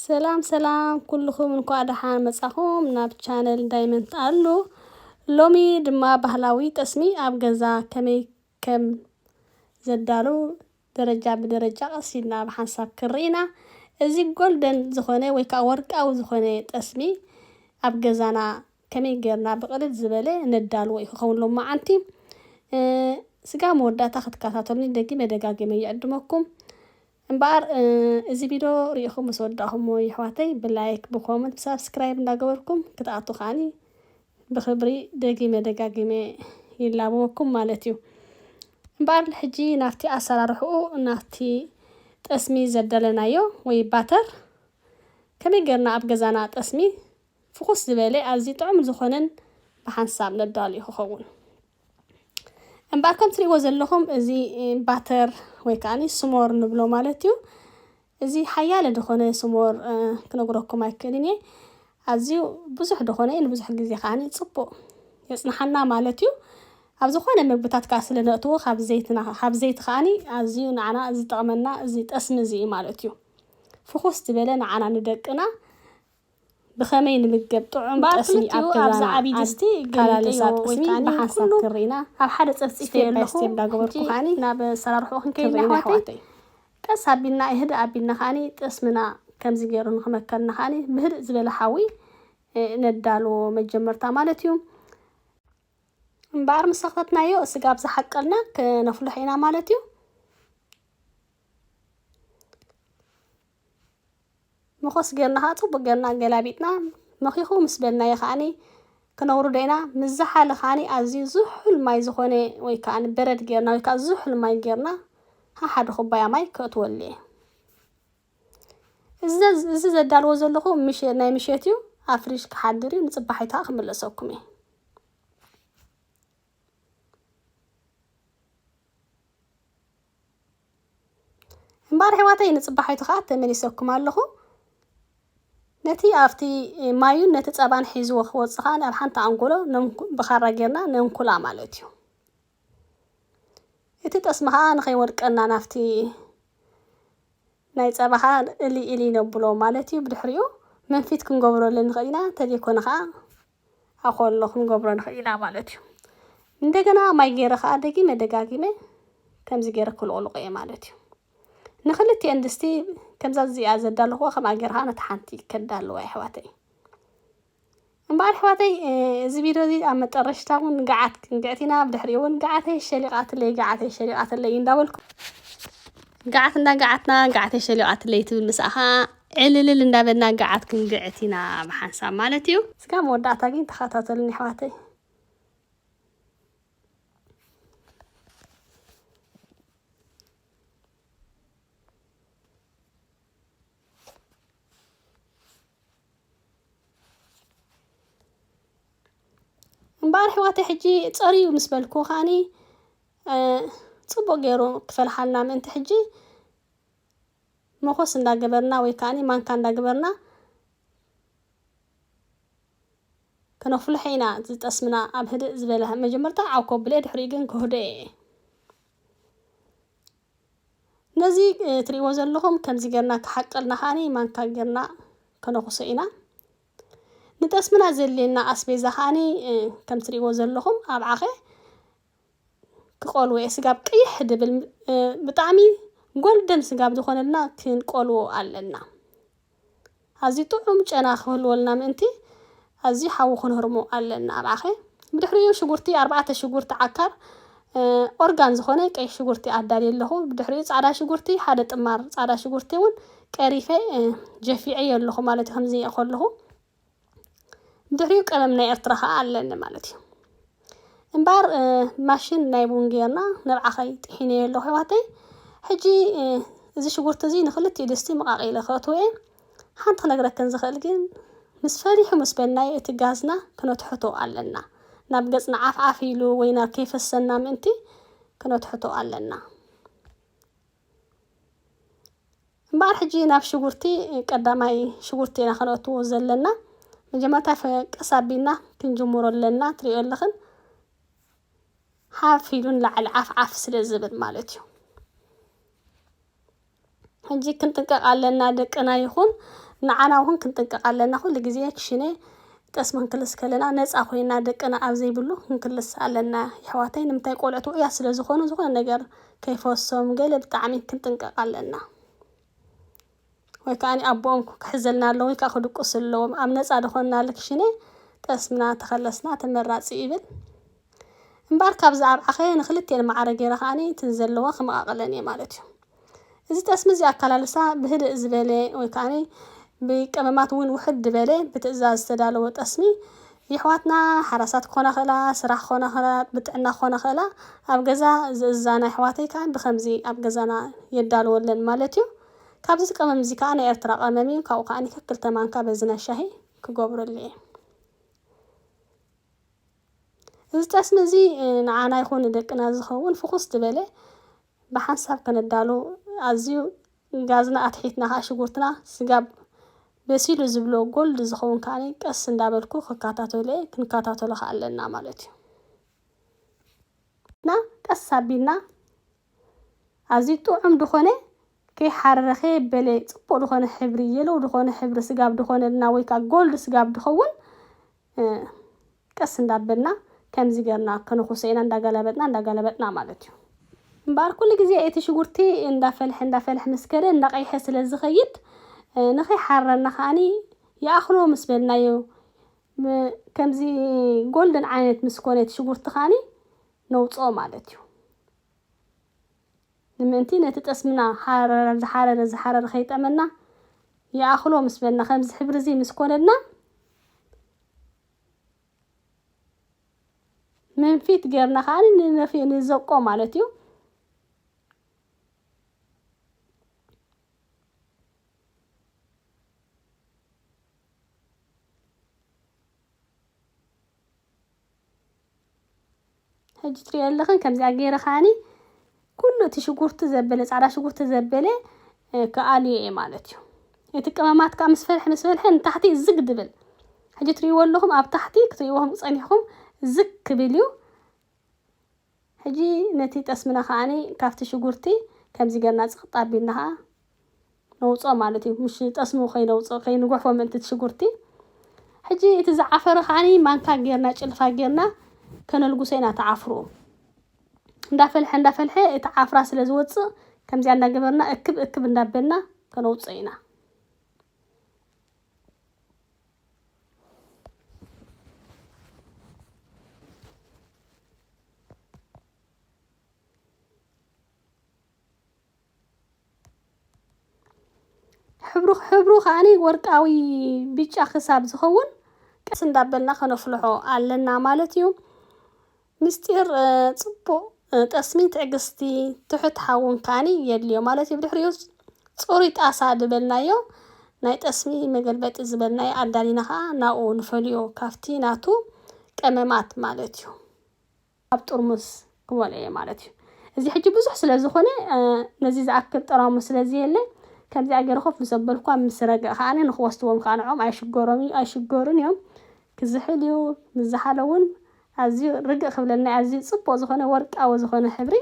سلام سلام كلكم እንኳን ደህና መጻኹም ናብ ቻነል ዳይመንድ አሉ ሎሚ ድማ ባህላዊ ጠስሚ ኣብ ገዛ ከመይ ከም ዘዳሉ ደረጃ ብደረጃ ቀሲና ብሓንሳብ ክሪና እዚ ጎልደን ዝኾነ ወይ ከዓ ወርቃዊ ዝኾነ ጠስሚ ኣብ ገዛና ከመይ ጌርና ብቅልል ዝበለ ነዳልዎ ይኸውን ሎማዓንቲ ስጋ መወዳእታ ክትከታተሉኒ ደጋጊመ ይዕድመኩም እምበር እዚ ቪድዮ ሪኢኹም ምስ ወዳእኹም ይሕዋተይ ብላይክ ብኮመንት ብሰብስክራይብ እንዳገበርኩም ክትኣቱ ኻኒ ብክብሪ ደጋጊመ ይላበወኩም ማለት እዩ እምበር ሕጂ ናፍቲ ኣሰራርሕኡ ናፍቲ ጠስሚ ዘደለናዮ ወይ ባተር ከመይ ጌርና ኣብ ገዛና ጠስሚ ፍኹስ ዝበለ ኣዝዩ ጥዑም ዝኾነን ብሓንሳብ ነዳልዮ ይኸውን እምበር ከም ትሪእዎ ዘለኹም እዚ ባተር ወይ ከዓኒ ስሞር ንብሎ ማለት እዩ እዚ ሓያለ ዝኾነ ስሞር ክነግረኩም ኣይክእልን እየ ኣዝዩ ብዙሕ ዝኾነ ንብዙሕ ግዜ ከዓኒ ፅቡቅ የፅናሓና ማለት እዩ ኣብ ዝኾነ ምግብታት ከዓ ስለነእትዎ ካብ ዘይቲ ከዓኒ ኣዝዩ ንዓና ዝጠቕመና እዚ ጠስሚ እዚ ማለት እዩ ፍኹስ ዝበለ ንዓና ንደቅና ብኸመይ ንምገብ ጥዑም ጠስሚ ኣብ ገዛና ዓብይ ድስቲ ካላለሳ ጠስሚ ብሓንሳብ ክሪና ኣብ ሓደ ፀፍፂፍ የለኹ እንዳገበርኩ ከዓኒ ናብ ኣሰራርሕኡ ክንከይድ ይሕዋተይ ቀስ ኣቢልና ይህድእ ኣቢልና ከዓኒ ጠስምና ከምዚ ገይሩ ንክመከልና ከዓኒ ብህድእ ዝበለ ሓዊ ነዳልዎ መጀመርታ ማለት እዩ እምበር ምስ ሰኽተትናዮ ስጋ ብዝሓቀልና ክነፍልሖ ኢና ማለት እዩ መኾስ ጌርና ከዓ ፅቡቅ ጌርና ገላቢጥና መኺኹ ምስ በልናዮ ከዓኒ ክነውርዶ ኢና ምስ ዝሓለ ከዓኒ ኣዝዩ ዝሑል ማይ ዝኾነ ወይ ከዓ በረድ ጌርና ወይ ከዓ ዝሑል ማይ ጌርና ሓደ ኩባያ ማይ ከእትወሉ እዚ ዘዳልዎ ዘለኹ ናይ ምሸት እዩ ኣብ ፍሪጅ ክሓድር እዩ ንፅባሒታ ክምለሰኩም እየ እምበር ሕዋተይ ንፅባሒቱ ከዓ ተመሊሰኩም ኣለኹ ነቲ ኣብቲ ማዩን ነቲ ፀባን ሒዝዎ ክወፅእ ከዓ ኣብ ሓንቲ ኣንጎሎ ብኻራ ጌርና ነንኩላ ማለት እዩ እቲ ጠስሚ ከዓ ንኸይወድቀና ናፍቲ ናይ ፀባ ከዓ እሊ ነብሎ ማለት እዩ ብድሕሪኡ መንፊት ክንገብረሉ ንኽእል ኢና እንተዘይኮነ ከዓ ኣኾሎ ክንገብሮ ንኽእል ኢና ማለት እዩ እንደገና ማይ ገይረ ከዓ ደጋጊመ ከምዚ ገይረ ክልቕልቆ እየ ማለት እዩ ንኽልቲአን ድስቲ ከምዛ እዚኣ ዘዳልኽዎ ከምኣ ጌርካ ነቲ ሓንቲ ከዳልዋ ኣሕዋተይ እምበር ኣሕዋተይ እዚ ቪድዮ እዚ ኣብ መጨረሽታ እውን ገዓት ክንግዕት ኢና ብድሕሪኡ እውን ገዓተይ ሸሊቓትለይ እንዳበልኩ ገዓት እንዳገዓትና ገዓተይ ሸሊቓትለይ ትብል ምስኣ ከዓ ዕልልል እንዳበልና ገዓት ክንግዕት ኢና ብሓንሳብ ማለት እዩ ስጋ መወዳእታ ግን ተኸታተሉኒ ኣሕዋተይ እምበር ሕዋተይ ሕጂ ፀሪዩ ምስ በልኩ ከዓኒ ፅቡቅ ገይሩ ክፈልሓልና ምእንቲ ሕጂ መኾስ እንዳገበርና ወይ ከዓኒ ማንካ እንዳገበርና ከነፍልሖ ኢና ዝጠስምና ኣብ ህድእ ዝበለ መጀመርታ ዓውኮ ብለ ድሕሪኡ ግን ክህደኦ እየ ነዚ ትሪእዎ ዘለኹም ከምዚ ጌርና ክሓቀልና ከዓኒ ማንካ ጌርና ከነኹሶ ኢና ንጠስምና ዘድልየና ኣስቤዛ ከዓኒ ከም ትሪእዎ ዘለኹም ኣብ ዓኸ ክቆልዎ እየ ስጋ ቀይሕ ድብል ብጣዕሚ ጎልደን ስጋ ዝኾነልና ክንቆልዎ ኣለና ኣዝዩ ጥዑም ጨና ክህልወልና ምእንቲ ኣዝዩ ሓዊ ክንህርሞ ኣለና ኣብ ዓኸ ብድሕሪኡ ሽጉርቲ 4 ሽጉርቲ ዓካር ኦርጋን ዝኾነ ቀይሕ ሽጉርቲ ኣዳልየ ኣለኹ ብድሕሪኡ ፃዕዳ ሽጉርቲ ሓደ ጥማር ፃዕዳ ሽጉርቲ እውን ቀሪፈ ጀፊዐ ኣለኹ ማለት እዩ ከምዚ ከለኹ ብድሕሪኡ ቀመም ናይ ኤርትራ ከዓ ኣለኒ ማለት እዩ እምበር ማሽን ናይ ቡን ጌርና ነብዓኸይ ጥሒነዮ ኣለኹ ሕዋተይ ሕጂ እዚ ሽጉርቲ እዚ ንኽልቲኡ ድስቲ መቃቒለ ከእትዎ እየ ሓንቲ ክነግረከን ዝኽእል ግን ምስ ፈሪሑ ምስ በልናዮ እቲ ጋዝና ክነትሕቶ ኣለና ናብ ገፅና ዓፍ ኢሉ ወይ ናብ ከይፈሰና ምእንቲ ክነትሕቶ ኣለና እምበር ሕጂ ናብ ሽጉርቲ ቀዳማይ ሽጉርቲ ኢና ክነእትዎ ዘለና መጀመርታ ቀስ ኣቢልና ክንጅምሮ ኣለና ትሪኦ ኣለኽን ሓፍ ኢሉን ላዕሊ ዓፍ ስለ ዝብል ማለት እዩ ሕጂ ክንጥንቀቕ ኣለና ደቅና ይኹን ንዓና እውን ክንጥንቀቕ ኣለና ኩሉ ግዜ ክሽነ ጠስሚ ክንክልስ ከለና ነፃ ኮይና ደቅና ኣብ ዘይብሉ ክንክልስ ኣለና ኣሕዋተይ ንምንታይ ቆልዑት ውዑያት ስለ ዝኾኑ ዝኾነ ነገር ከይፈወሶም ገለ ብጣዕሚ ክንጥንቀቕ ኣለና ወይ ከዓኒ ኣቦኦም ክሕዘልና ኣለዎ ወይ ከዓ ክድቁስ ኣለዎም ኣብ ነፃ ድኾንናሉ ክሽነ ጠስምና ተኸለስና ተመራፂ ይብል እምበር ካብዚ ኣብዓኸ ንክልቴን ማዕረ ገይረ ከዓኒ እቲ ዘለዎ ክመቓቐለን እየ ማለት እዩ እዚ ጠስሚ እዚ ኣከላልሳ ብህድእ ዝበለ ወይ ከዓኒ ብቀመማት እውን ውሕድ ዝበለ ብትእዛዝ ዝተዳለወ ጠስሚ ይሕዋትና ሓራሳት ክኾና ኽእላ ስራሕ ክኾና ኽእላ ብጥዕና ክኾና ኽእላ ኣብ ገዛ ዝእዛና ኣሕዋተይ ከዓ ብኸምዚ ኣብ ገዛና የዳልወለን ማለት እዩ ካብዚ ቀመም እዚ ከዓ ናይ ኤርትራ ቀመም እዩ ካብኡ ከዓኒ ክልተ ማንካ በዝነ ሻሂ ክገብረሉ እየ እዚ ጠስሚ እዚ ንዓና ይኹን ንደቅና ዝኸውን ፍኹስ ዝበለ ብሓንሳብ ከነዳሉ ኣዝዩ ጋዝና ኣትሒትና ከዓ ሽጉርትና ስጋብ በሲሉ ዝብሎ ጎልድ ዝኸውን ከዓኒ ቀስ እንዳበልኩ ክንከታተሎ ኣለና ማለት እዩ ና ቀስ ኣቢልና ኣዝዩ ጥዑም ድኾነ ከይሓረረኸ በለ ፅቡቅ ድኾነ ሕብሪ የለው ድኾነ ሕብሪ ስጋብ ድኾነልና ወይ ከዓ ጎልድ ስጋብ ድኸውን ቀስ እንዳበልና ከምዚ ገርና ከነኹሰይና እንዳገለበጥና ማለት እዩ እምበር ኩሉ ግዜ እቲ ሽጉርቲ እንዳፈልሐ መስከረ እንዳቀይሐ ስለ ዝኸይድ ንኸይሓረረና ከዓኒ ይኣኽሎ ምስ በልናዮ ከምዚ ጎልደን ዓይነት ምስ ኮነ እቲ ሽጉርቲ ከዓኒ ነውፅኦ ማለት እዩ ንምንቲ ነቲ ጠስምና ዝሓረረ ከይጠመና ይኣኽሎ ምስ በልና ከምዚ ሕብሪ እዚ ምስ ኮነና መንፊት ገርና ከዓኒ ንዘቆ ማለት እዩ ሕጂ ትሪኦ ኣለኽን ከምዚ ገይረ ከዓኒ ኩሉ እቲ ሽጉርቲ ዘበለ ፃዕዳ ሽጉርቲ ዘበለ ከኣልዮ እየ ማለት እዩ እቲ ቀመማት ከዓ ምስ ፈልሐ ንታሕቲ ዝግ ድብል ሕጂ ትሪእዎ ኣለኹም ኣብ ታሕቲ ክትሪእዎም ፀኒሕኩም ዝግ ክብል እዩ ሕጂ ነቲ ጠስምና ከዓኒ ካብቲ ሽጉርቲ ከምዚ ገርና ፅቕጥ ኣቢልና ከዓ ነውፅኦ ማለት እዩ ምሽ ጠስሙ ከይንጉሕፎ ምእንቲ እቲ ሽጉርቲ ሕጂ እቲ ዝዓፈረ ከዓኒ ማንካ ጌርና ጭልፋ ጌርና ከነልጉሶ ኢና ተዓፍሩ እንዳፈልሐ እቲ ዓፍራ ስለ ዝወፅእ ከምዚኣ እንዳገበርና እክብ እንዳበልና ከነውፅኦ ኢና ሕብሩ ከዓኒ ወርቃዊ ቢጫ ክሳብ ዝኸውን ቀስ እንዳበልና ከነፍልሖ ኣለና ማለት እዩ ምስጢር ፅቡቅ ጠስሚ ትዕግስቲ ትሑት ሓውን ከዓኒ የድልዮ ማለት እዩ ብድሕሪኡ ፅሩይ ጣሳ ድበልናዮ ናይ ጠስሚ መገልበጢ ዝበልናዮ ኣዳሊና ከዓ ናብኡ ንፈልዮ ካፍቲ ናቱ ቀመማት ማለት እዩ ኣብ ጥርሙዝ ክመልኦ እየ ማለት እዩ እዚ ሕጂ ብዙሕ ስለ ዝኾነ ነዚ ዝኣክል ጠራሙ ስለዚ የለ ከምዚ ገይረ ኮፍ ምስ ኣበልኳ ምስ ረግዐ ከዓኒ ንክወስድዎም ከዓ ንዖም ኣይሽገሩን እዮም ክዝሕል እዩ ምዝሓለ እውን ኣዝዩ ርግእ ክብለና ኣዝዩ ፅቡቅ ዝኾነ ወርቃዊ ዝኾነ ሕብሪ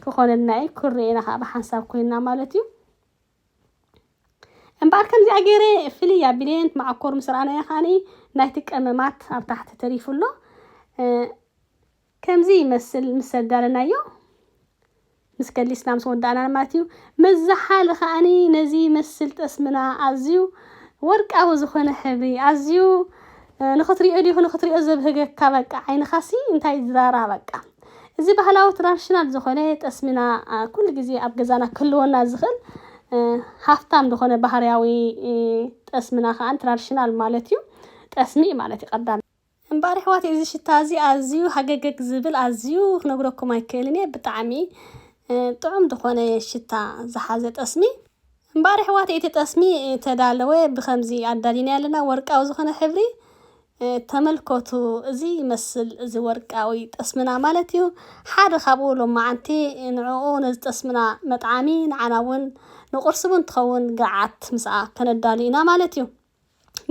ክኾነልና እዩ ክርአና ከዓ ብሓንሳብ ኮይና ማለት እዩ እምበር ከምዚ ገይረ ፍልይ ኣቢለን ማዕኮር ምስ ረኣናዮ ከዓኒ ናይቲ ቀመማት ኣብ ታሕቲ ተሪፉሎ ከምዚ ይመስል ምስ ኣዳለናዮ ምስ ከሊስና ምስ ወዳእና ማለት እዩ መዛሓሊ ከዓኒ ነዚ ይመስል ጠስምና ኣዝዩ ወርቃዊ ዝኾነ ሕብሪ ኣዝዩ ንኽትሪኦ ዘብህገካ በቃ ዓይንኻሲ እንታይ ዝራራ በቃ እዚ ባህላዊ ትራዲሽናል ዝኾነ ጠስሚና ኩሉ ግዜ ኣብ ገዛና ክህልወና ዝኽእል ሃፍታም ዝኾነ ባህርያዊ ጠስምና ከዓ ትራዲሽናል ማለት እዩ ጠስሚ ማለት እዩ ቀዳም እምበር ኣሕዋተይ እዚ ሽታ እዚ ኣዝዩ ሃገገግ ዝብል ኣዝዩ ክነግረኩም ኣይክእልን እየ ብጣዕሚ ጥዑም ዝኾነ ሽታ ዝሓዘ ጠስሚ እምበር ኣሕዋተይ እቲ ጠስሚ ተዳለወ ብኸምዚ ኣዳሊና ኣለና ወርቃዊ ዝኾነ ሕብሪ ተመልከቱ እዚ ይመስል እዚ ወርቃዊ ጠስምና ማለት እዩ ሓደ ካብኡ ሎማዓንቲ ንዕኡ ነዚ ጠስምና መጥዓሚ ንዓና እውን ንቁርሲ እውን ትኸውን ገዓት ምስኣ ከነዳሉ ኢና ማለት እዩ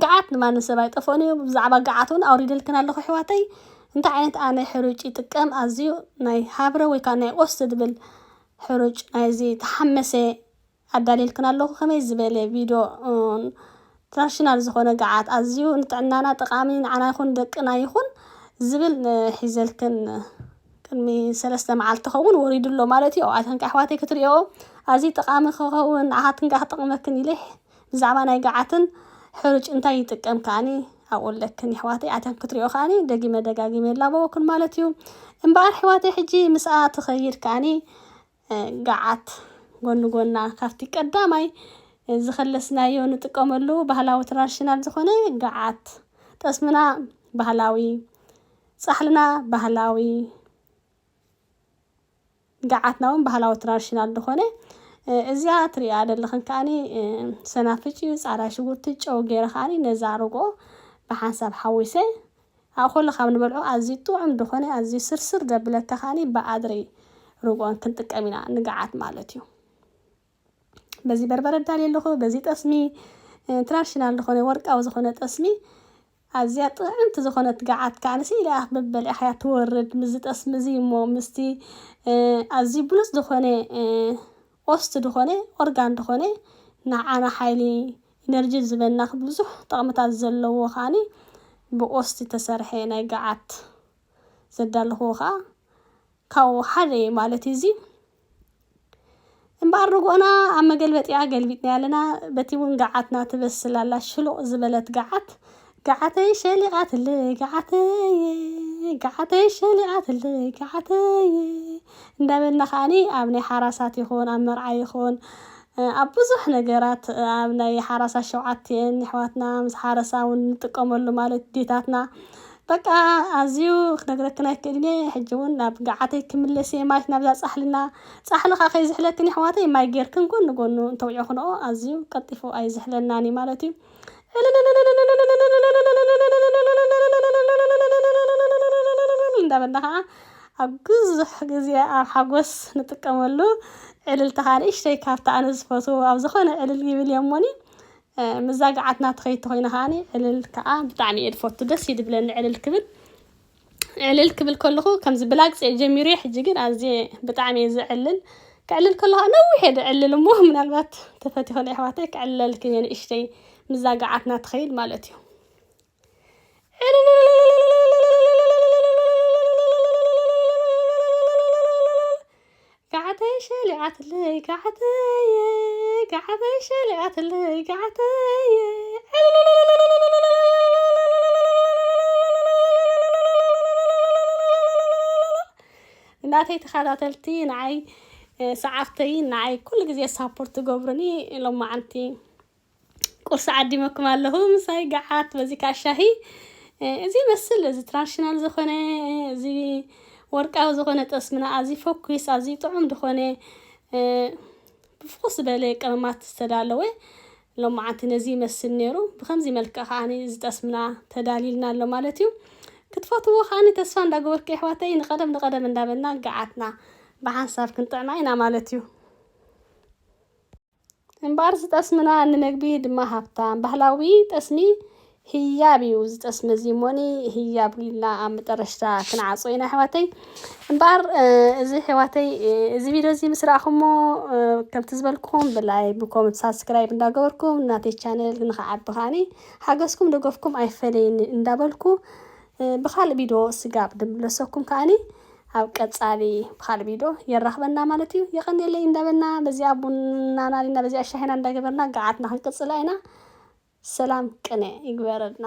ገዓት ንማንም ሰብ ኣይጠፍኦን እዩ ብዛዕባ ገዓት እውን ኣውሪደልክን ኣለኹ ኣሕዋተይ እንታይ ዓይነት ኣነ ሕሩጭ ይጥቀም ኣዝዩ ናይ ሃብረ ወይ ከዓ ናይ ቆስቲ ድብል ሕሩጭ ናይዚ ተሓመሰ ኣዳልየልክን ኣለኹ ከመይ ዝበለ ቪድዮ ትራዲሽናል ዝኾነ ገዓት ኣዝዩ ንጥዕናና ጠቃሚ ንዓና ይኹን ደቅና ይኹን ዝብል ሒዘልክን ቅድሚ 3 መዓልቲ ኸውን ወሪዱሎ ማለት እዩ ኣተንካ ኣሕዋተይ ክትሪኦ ኣዝዩ ጠቃሚ ክኸውን ንዓኻትክን ክጠቅመክን ኢለ ብዛዕባ ናይ ገዓትን ሕሩጭ እንታይ ይጥቀም ከዓኒ ኣቁለክን ኣሕዋተይ ኣተን ክትሪኦ ከዓኒ ደጊመ ደጋጊመ ላበወክን ማለት እዩ እምበኣር ኣሕዋተይ ሕጂ ምስኣ ትኸይድ ከዓኒ ገዓት ጎኒ ጎና ካፍቲ ቀዳማይ ዝኸለስናዮ ንጥቀመሉ ባህላዊ ትራዲሽናል ዝኾነ ገዓት ጠስምና ባህላዊ ጻሕልና ባህላዊ ገዓትና እውን ባህላዊ ትራዲሽናል ዝኾነ እዚኣ ትሪኣ ዘለኽን ከዓኒ ሰናፍጭ ጻዕዳ ሽጉርቲ ጨው ገይረ ከዓኒ ነዛ ርግኦ ብሓንሳብ ሓዊሰ ኣብ ኩሉ ካብ ንበልዖ ኣዝዩ ጥዑም ዝኾነ ኣዝዩ ስርስር ዘብለካ ከዓኒ ብኣድሪ ርግኦን ክንጥቀም ኢና ንገዓት ማለት እዩ በዚ በርበረ ዳልየ ኣለኹ በዚ ጠስሚ ትራዲሽናል ዝኾነ ወርቃዊ ዝኾነ ጠስሚ ኣዝያ ጥዕምቲ ዝኾነት ገዓት ከዓኒ ኢላ በበልዕ ኸያ ትወርድ ምዝ ጠስሚ እዚ እሞ ምስቲ ኣዝዩ ብሉፅ ዝኾነ ኦስት ዝኾነ ኦርጋን ዝኾነ ንዓና ሓይሊ ኢነርጂ ዝበና ብዙሕ ጠቕምታት ዘለዎ ከዓኒ ብኦስቲ ተሰርሐ ናይ ገዓት ዘዳለኽዎ ከዓ ካብኡ ሓደ ማለት እዩ እዚ እምበኣር ርግኦና ኣብ መገልበጢያ ገልቢጥና ኣለና በቲ እውን ገዓትና ትበስል ኣላ ሽሉቕ ዝበለት ገዓት ገዓተይ ሸሊቓትለይ ገዓተይ ሸሊቓትለይ ገዓተይ እንዳበልና ከዓኒ ኣብ ናይ ሓራሳት ይኹን ኣብ መርዓ ይኹን ኣብ ብዙሕ ነገራት ኣብ ናይ ሓራሳት 7 ኣሕዋትና ምስ ሓረሳ እውን ንጥቀመሉ ማለት ዴታትና በቃ ኣዝዩ ክነግረክን ኣይክእልን ሕጂ እውን ናብ ገዓተይ ክምለስ እየ ማለት ናብዛ ጻሕልና ጻሕልኻ ከይዝሕለክን ኣሕዋተይ ማይ ጌርክን ጎኒ ጎኑ እንተውዒኹ ንኦ ኣዝዩ ቀጢፉ ኣይዝሕለናኒ ማለት እዩ እንዳበልና ከዓ ኣብ ብዙሕ ግዜ ኣብ ሓጎስ ንጥቀመሉ ዕልልታ ከዓ ንእሽተይ ካብቲ ኣነ ዝፈትዎ ኣብ ዝኾነ ዕልል ይብል እሞኒ ምዛ ገዓትና ትኸይድ ተኾይና ከዓኒ ዕልል ከዓ ብጣዕሚ እየ ዝፈቱ ደስ ይድብለኒ ዕልል ክብል ከለኹ ከምዚ ብላግፂ ጀሚሩ ሕጂ ግን ኣዝየ ብጣዕሚ እየ ዝዕልል ክዕልል ከለኹ ነዊሕ እየ ዝዕልል እሞ ምናልባት ተፈቲሑ ኣሕዋተይ ክዕልለልክን እየ ንእሽተይ ምዛ ገዓትና ትኸይድ ማለት እዩ ገዓተይ ሸሊቓትለይ ገዓተይ ሸሊቓትለይ ገዓተይ እናተይ ተኸታተልቲ ንዓይ ሰዓብተይ ንዓይ ኩሉ ግዜ ሳፖርት ትገብሩኒ ሎማዓንቲ ቁርሲ ዓዲመኩም ኣለኹ ምሳይ ገዓት በዚ ከዓ ሻሂ እዚ መስል እዚ ትራዲሽናል ዝኾነ እዚ ወርቃዊ ዝኾነ ጠስምና ኣዝዩ ፎኩስ ኣዝዩ ጥዑም ዝኾነ ብፍኹስ ዝበለ ቀመማት ዝተዳለወ ሎማዓንቲ ነዚ ይመስል ነይሩ ብከምዚ መልክዕ ከዓኒ ዝጠስምና ተዳሊልና ኣሎ ማለት እዩ ክትፈትዎ ከዓኒ ተስፋ እንዳገበርኩ ኣሕዋተይ ንቐደም እንዳበልና ገዓትና ብሓንሳብ ክንጥዕማ ኢና ማለት እዩ እምበኣር ዝጠስምና ንመግቢ ድማ ሃብታም ባህላዊ ጠስሚ ህያብ እዩ ዝጠስሚ እዚ እሞኒ ህያብ ኢልና ኣብ መጨረሻ ክንዓፆ ኢና ኣሕዋተይ እምበኣር እዚ ኣሕዋተይ እዚ ቪድዮ እዚ ምስ ረኣኹሞ ከምቲ ዝበልኩኹም ብላይ ብኮመንት ሳብስክራይብ እንዳገበርኩም ናተይ ቻነል ንኽዓቢ ከዓኒ ሓገዝኩም ደገፍኩም ኣይፈለይኒ እንዳበልኩ ብካልእ ቪድዮ ስጋብ ድምለሰኩም ከዓኒ ኣብ ቀጻሊ ብካልእ ቪድዮ የራኽበና ማለት እዩ የቐኒለይ እንዳበልና በዚኣ ቡና ናልና በዚኣ ሻሂና እንዳገበርና ገዓትና ክንቅፅላ ኢና ሰላም ቅነ ይግበረልና